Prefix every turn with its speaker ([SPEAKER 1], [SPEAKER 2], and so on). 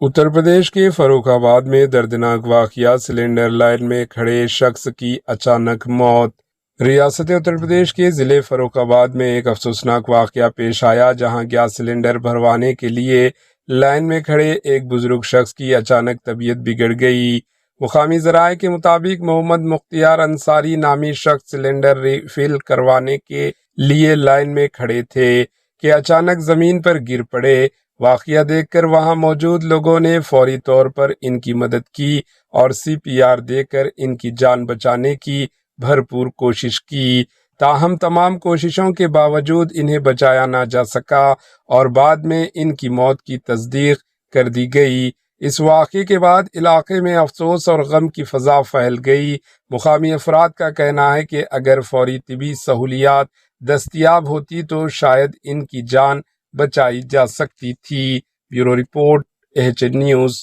[SPEAKER 1] उत्तर प्रदेश के फरुखाबाद में दर्दनाक वाक़या, सिलेंडर लाइन में खड़े शख्स की अचानक मौत। रियासत उत्तर प्रदेश के ज़िले फरुखाबाद में एक अफसोसनाक वाक़या पेश आया, जहां गैस सिलेंडर भरवाने के लिए लाइन में खड़े एक बुजुर्ग शख्स की अचानक तबीयत बिगड़ गई। मुकामी ज़राए के मुताबिक मोहम्मद मुख्तियार अंसारी नामी शख्स सिलेंडर रिफिल करवाने के लिए लाइन में खड़े थे कि अचानक ज़मीन पर गिर पड़े। वाक़या देखकर वहां मौजूद लोगों ने फौरी तौर पर इनकी मदद की और CPR देकर इनकी जान बचाने की भरपूर कोशिश की। ताहम तमाम कोशिशों के बावजूद इन्हें बचाया ना जा सका और बाद में इनकी मौत की तस्दीक कर दी गई। इस वाक़े के बाद इलाके में अफसोस और गम की फ़ज़ा फैल गई। मुकामी अफराद का कहना है कि अगर फौरी तिबी सहूलियात दस्तयाब होती तो शायद इनकी जान बचाई जा सकती थी। Bureau report, HN news.